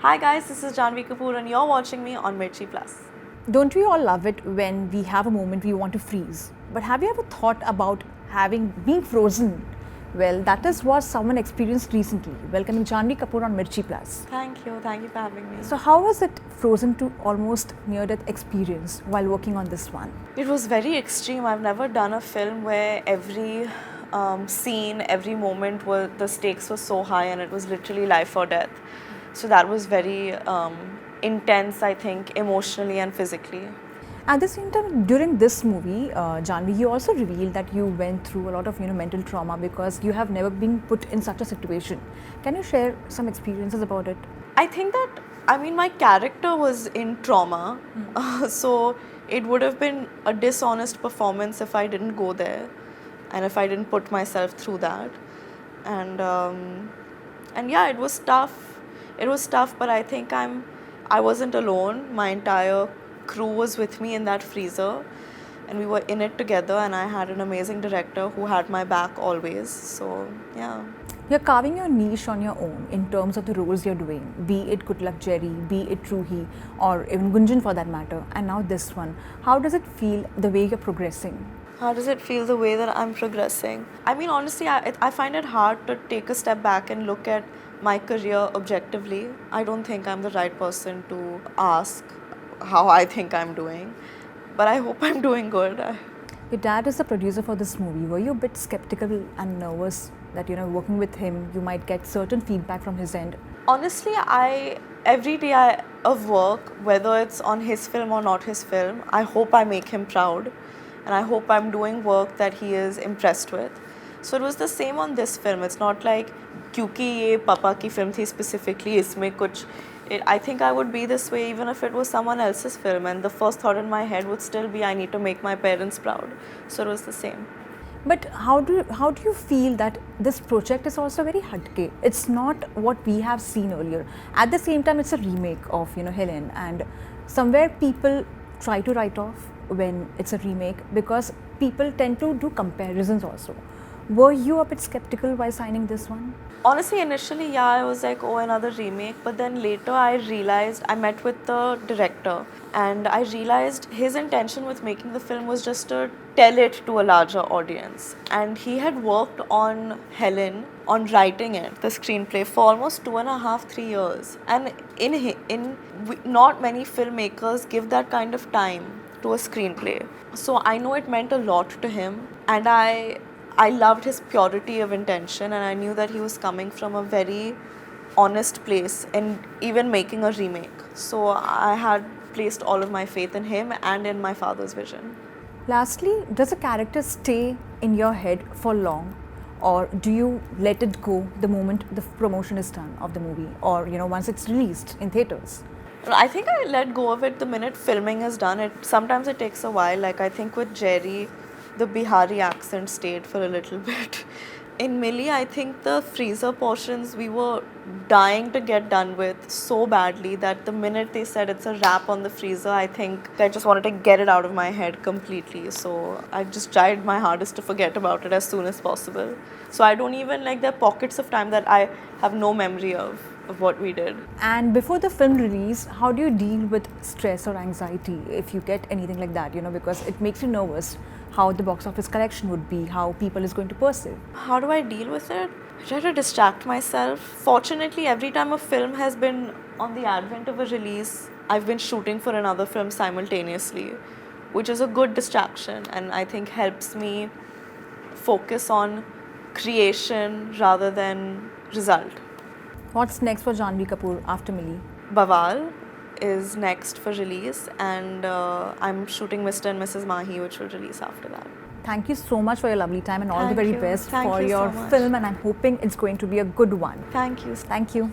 Hi guys, this is Janvi Kapoor and you're watching me on Mirchi Plus. Don't we all love it when we have a moment we want to freeze? But have you ever thought about being frozen? Well, that is what someone experienced recently. Welcoming Janvi Kapoor on Mirchi Plus. Thank you for having me. So, how was it frozen to almost near-death experience while working on this one? It was very extreme. I've never done a film where every scene, every moment, the stakes were so high and it was literally life or death. So that was very intense, I think, emotionally and physically. At the same time, during this movie, Janvi, you also revealed that you went through a lot of mental trauma because you have never been put in such a situation. Can you share some experiences about it? I think that, my character was in trauma, so it would have been a dishonest performance if I didn't go there and if I didn't put myself through that. And yeah, it was tough. It was tough, but I think I wasn't alone. My entire crew was with me in that freezer and we were in it together, and I had an amazing director who had my back always. So yeah. You're carving your niche on your own in terms of the roles you're doing, be it Good Luck Jerry, be it Ruhi, or even Gunjan for that matter, and now this one. How does it feel the way you're progressing? How does it feel the way that I'm progressing? Honestly, I find it hard to take a step back and look at my career objectively. I don't think I'm the right person to ask how I think I'm doing, but I hope I'm doing good. Your dad is the producer for this movie. Were you a bit skeptical and nervous that working with him, you might get certain feedback from his end? Honestly, every day of work, whether it's on his film or not his film, I hope I make him proud, and I hope I'm doing work that he is impressed with. So it was the same on this film. It's not like क्योंकि ये पापा की film थी specifically, इसमें कुछ. I think I would be this way even if it was someone else's film, and the first thought in my head would still be I need to make my parents proud. So it was the same. But how do you feel that this project is also very hatke? It's not what we have seen earlier. At the same time, it's a remake of Helen, and somewhere people try to write off when it's a remake because people tend to do comparisons also. Were you a bit skeptical while signing this one? Honestly, initially, yeah, I was like, oh, another remake. But then later I realized, I met with the director and I realized his intention with making the film was just to tell it to a larger audience. And he had worked on Helen, on writing it, the screenplay, for almost 2.5, 3 years. And not many filmmakers give that kind of time to a screenplay. So I know it meant a lot to him, and I loved his purity of intention, and I knew that he was coming from a very honest place in even making a remake. So I had placed all of my faith in him and in my father's vision. Lastly, does a character stay in your head for long, or do you let it go the moment the promotion is done of the movie, or once it's released in theaters? I think I let go of it the minute filming is done. Sometimes it takes a while. Like I think with Jerry, the Bihari accent stayed for a little bit. In Millie, I think the freezer portions we were dying to get done with so badly that the minute they said it's a wrap on the freezer, I think I just wanted to get it out of my head completely. So I just tried my hardest to forget about it as soon as possible. So I don't even there are pockets of time that I have no memory of what we did. And before the film release, how do you deal with stress or anxiety if you get anything like that, because it makes you nervous how the box office collection would be, how people is going to perceive? How do I deal with it? I try to distract myself. Fortunately, every time a film has been on the advent of a release, I've been shooting for another film simultaneously, which is a good distraction and I think helps me focus on creation rather than result. What's next for Janvi Kapoor after Millie? Bawal is next for release, and I'm shooting Mr. and Mrs. Mahi, which will release after that. Thank you so much for your lovely time and all the very best Thank for you your so much. film, and I'm hoping it's going to be a good one. Thank you. Thank you.